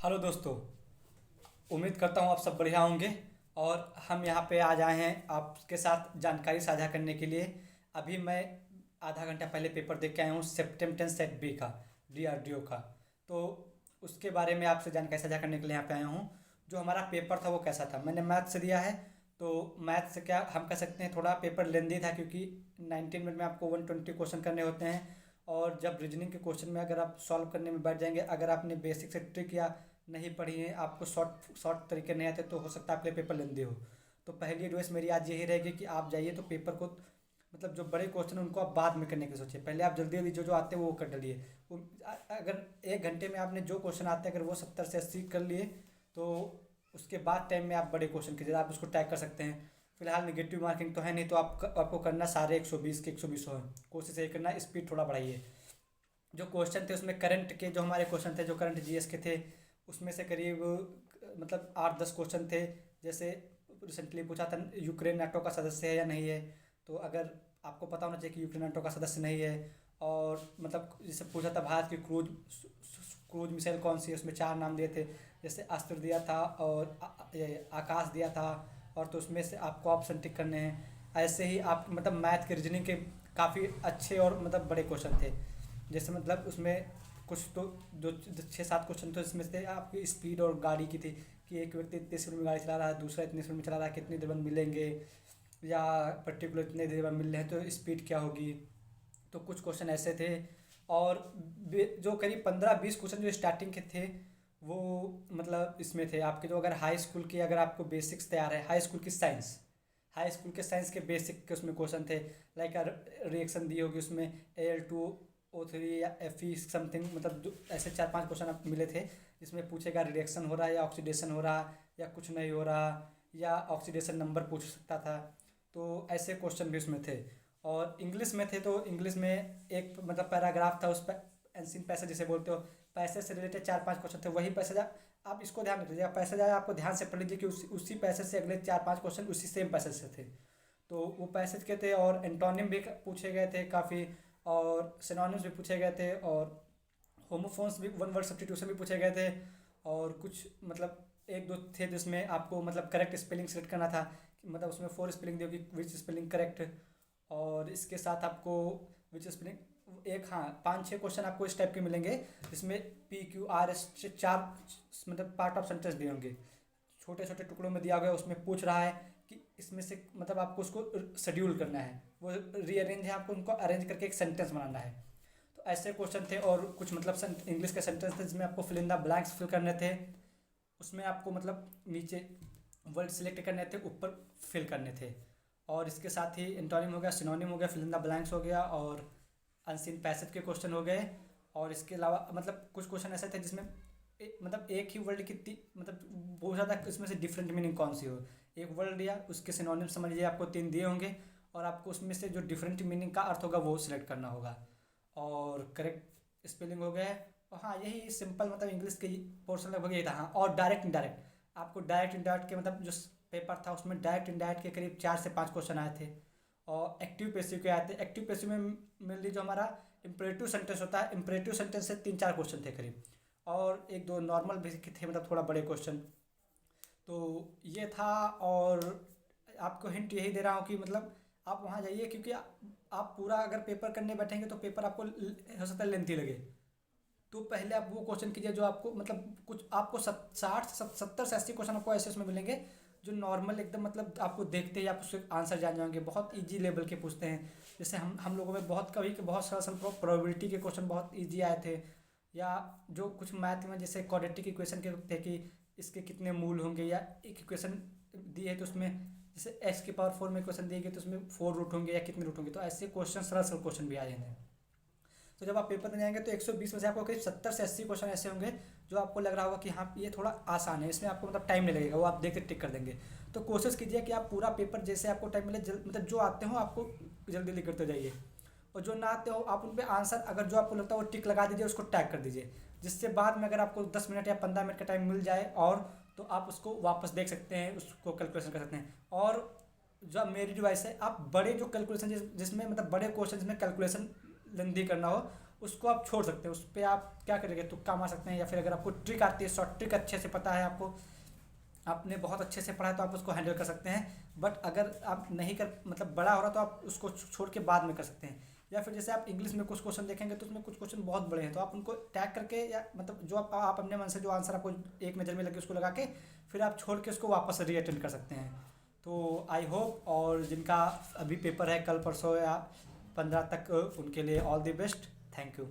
Hello दोस्तों। उम्मीद करता हूँ आप सब बढ़िया होंगे। और हम यहाँ पे आज आए हैं आपके साथ जानकारी साझा करने के लिए। अभी मैं आधा घंटा पहले पेपर देख के आया हूँ सेप्टेम्बर 10 सेट बी का, डीआरडीओ का। तो उसके बारे में आपसे जानकारी साझा करने के लिए यहाँ पे आया हूँ। जो हमारा पेपर था वो कैसा था, मैंने मैथ से दिया है। तो मैथ से क्या हम कह सकते हैं, थोड़ा पेपर लेंदी था क्योंकि 19 मिनट में आपको 120 क्वेश्चन करने होते हैं। और जब रीजनिंग के क्वेश्चन में अगर आप सॉल्व करने में बैठ जाएंगे, अगर आपने बेसिक से ट्रिक या नहीं पढ़ी है, आपको शॉर्ट शॉर्ट तरीके नहीं आते, तो हो सकता है आपके लिए पेपर लेंदी हो। तो पहली एडवाइस मेरी आज यही रहेगी कि आप जाइए तो पेपर को, मतलब जो बड़े क्वेश्चन हैं उनको आप बाद में करने की सोचिए। पहले आप जल्दी जल्दी जो जो आते हैं वो कर डालिए। अगर 1 घंटे में आपने जो क्वेश्चन आते हैं अगर वो 70 से 80 कर लिए, तो उसके बाद टाइम में आप बड़े क्वेश्चन कीजिए, आप उसको टैग कर सकते हैं। फिलहाल नेगेटिव मार्किंग तो है नहीं, तो आपको करना सारे 120 के 120 हो। कोशिश यही करना, स्पीड थोड़ा बढ़ाइए। जो क्वेश्चन थे उसमें करंट के, जो हमारे क्वेश्चन थे जो करंट जीएस के थे, उसमें से करीब मतलब 8-10 क्वेश्चन थे। जैसे रिसेंटली पूछा था यूक्रेन नाटो का सदस्य है या नहीं है। तो अगर आपको पता होना चाहिए कि यूक्रेन नाटो का सदस्य नहीं है। और मतलब जैसे पूछा था भारत की क्रूज मिसाइल कौन सी है, उसमें 4 नाम दिए थे। जैसे अस्त्र दिया था और ये आकाश दिया था। और तो उसमें से आपको ऑप्शन टिक करने हैं। ऐसे ही आप मतलब मैथ के रीजनिंग के काफ़ी अच्छे और मतलब बड़े क्वेश्चन थे। जैसे मतलब उसमें कुछ तो जो 6-7 क्वेश्चन तो इसमें से आपकी स्पीड और गाड़ी की थी, कि एक व्यक्ति इतने स्पीड में गाड़ी चला रहा है, दूसरा इतने स्पीड में चला रहा है, कितनी देर में मिलेंगे, या पर्टिकुलर इतने देर में मिल रहे हैं तो स्पीड क्या होगी। तो कुछ क्वेश्चन ऐसे थे। और जो करीब 15-20 क्वेश्चन जो स्टार्टिंग के थे, वो मतलब इसमें थे आपके, जो अगर हाई स्कूल की, अगर आपको बेसिक्स तैयार है, हाई स्कूल के साइंस के बेसिक के उसमें क्वेश्चन थे। लाइक रिएक्शन दी होगी उसमें Al2O3 या Fe समथिंग, मतलब जो ऐसे 4-5 क्वेश्चन आप मिले थे, जिसमें पूछेगा रिएक्शन हो रहा है या ऑक्सीडेशन हो रहा, या कुछ नहीं हो रहा, या ऑक्सीडेशन नंबर पूछ सकता था। तो ऐसे क्वेश्चन भी उसमें थे। और इंग्लिश में थे, तो इंग्लिश में एक मतलब पैराग्राफ था, उस पर एंसिन पैसेज जिसे बोलते हो, पैसेज से रिलेटेड 4-5 क्वेश्चन थे। वही पैसेज आप इसको ध्यान रखिएगा, पैसेज आया आपको ध्यान से पढ़ लीजिए कि उसी पैसेज से अगले 4-5 क्वेश्चन उसी सेम पैसेज से थे। तो वो पैसेज के थे। और एंटोनिम भी पूछे गए थे काफ़ी, और सिनोनिम्स भी पूछे गए थे, और होमोफोन्स भी, वन वर्ड सब्स्टिट्यूशन भी पूछे गए थे। और कुछ मतलब एक दो थे जिसमें आपको मतलब करेक्ट स्पेलिंग सेलेक्ट करना था, कि मतलब उसमें 4 स्पेलिंग दी होगी, विच स्पेलिंग करेक्ट। और इसके साथ आपको विच स्पेलिंग एक, हाँ, 5-6 क्वेश्चन आपको इस टाइप के मिलेंगे, जिसमें PQRS 4 मतलब पार्ट ऑफ सेंटेंस दिए होंगे, छोटे छोटे टुकड़ों में दिया गया। उसमें पूछ रहा है कि इसमें से मतलब आपको उसको शेड्यूल करना है, वो रीअरेंज है, आपको उनको अरेंज करके एक सेंटेंस बनाना है। तो ऐसे क्वेश्चन थे। और कुछ मतलब इंग्लिश के सेंटेंस थे जिसमें आपको fill in the blanks fill करने थे। उसमें आपको मतलब नीचे वर्ड सिलेक्ट करने थे, ऊपर फिल करने थे। और इसके साथ ही एंटोनिम हो गया, सिनोनिम हो गया, फिल इन द ब्लैंक्स हो गया, और अनसीन पैसेज के क्वेश्चन हो गए। और इसके अलावा मतलब कुछ क्वेश्चन ऐसे थे जिसमें मतलब एक ही वर्ड की मतलब बहुत ज़्यादा इसमें से डिफरेंट मीनिंग कौन सी हो। एक वर्ड लिया, उसके सिनोनिम समझ लीजिए आपको 3 दिए होंगे, और आपको उसमें से जो डिफरेंट मीनिंग का अर्थ होगा वो सिलेक्ट करना होगा। और करेक्ट स्पेलिंग हो गया है। और हाँ, यही सिंपल मतलब इंग्लिश के पोर्शन लगभग यही था। हाँ, और डायरेक्ट इनडायरेक्ट, आपको डायरेक्ट इनडायरेक्ट के मतलब जो पेपर था उसमें डायरेक्ट इनडायरेक्ट के करीब 4 से 5 क्वेश्चन आए थे। और एक्टिव पैसिव के आए थे। एक्टिव पैसिव में मेनली जो हमारा इंपरेटिव सेंटेंस होता है, इंपरेटिव सेंटेंस से 3-4 क्वेश्चन थे करीब। और एक दो नॉर्मल बेसिक थे, मतलब थोड़ा बड़े क्वेश्चन। तो ये था। और आपको हिंट यही दे रहा हूँ कि मतलब आप वहाँ जाइए, क्योंकि आप पूरा अगर पेपर करने बैठेंगे तो पेपर आपको हो सकता है लेंथी लगे। तो पहले आप वो क्वेश्चन कीजिए जो आपको मतलब कुछ आपको 70 से 80 क्वेश्चन आपको ऐसे उसमें मिलेंगे, जो नॉर्मल एकदम मतलब आपको देखते ही आप उसके आंसर जान जाएंगे। बहुत इजी लेवल के पूछते हैं। जैसे हम लोगों में बहुत कभी के बहुत सरल सरल प्रोबेबिलिटी के क्वेश्चन बहुत इजी आए थे। या जो कुछ मैथ में जैसे क्वाड्रेटिक इक्वेशन के थे कि इसके कितने मूल होंगे, या एक इक्वेशन दी है तो उसमें जैसे x⁴ में इक्वेशन दी गई तो उसमें 4 रूट होंगे या कितने रूट होंगे। तो ऐसे क्वेश्चन सरल सरल क्वेश्चन भी आ जाएंगे। तो जब आप पेपर देने जाएंगे तो 120 में से आपको करीब 70 से 80 क्वेश्चन ऐसे होंगे जो आपको लग रहा होगा कि हाँ ये थोड़ा आसान है, इसमें आपको मतलब टाइम नहीं लगेगा, वो आप देख के टिक कर देंगे। तो कोशिश कीजिए कि आप पूरा पेपर जैसे आपको टाइम मिले मतलब जो आते हो आपको जल्दी जल्दी करते जाइए। और जो ना आते हो आप उन पे आंसर अगर जो आपको लगता है वो टिक लगा दीजिए, उसको टैग कर दीजिए। जिससे बाद में अगर आपको 10 मिनट या 15 मिनट का टाइम मिल जाए और तो आप उसको वापस देख सकते हैं, उसको कैलकुलेशन कर सकते हैं। और जो मेरी डिवाइस है, आप बड़े जो कैलकुलेशन जिसमें मतलब बड़े क्वेश्चन में कैलकुलेशन लेंदी करना हो, उसको आप छोड़ सकते हैं। उस पर आप क्या करेंगे, तुक्का मार सकते हैं, या फिर अगर आपको ट्रिक आती है, शॉर्ट ट्रिक अच्छे से पता है आपको, आपने बहुत अच्छे से पढ़ा है, तो आप उसको हैंडल कर सकते हैं। बट अगर आप नहीं कर मतलब बड़ा हो रहा तो आप उसको छोड़ के बाद में कर सकते हैं। या फिर जैसे आप इंग्लिश में कुछ क्वेश्चन देखेंगे तो उसमें कुछ क्वेश्चन बहुत बड़े हैं, तो आप उनको टैग करके, या मतलब जो आप अपने मन से जो आंसर आपको एक नज़र में लगे उसको लगा के फिर आप छोड़ के उसको वापस रीअटेंड कर सकते हैं। तो आई होप, और जिनका अभी पेपर है कल परसों या 15 तक, उनके लिए all the best. Thank you.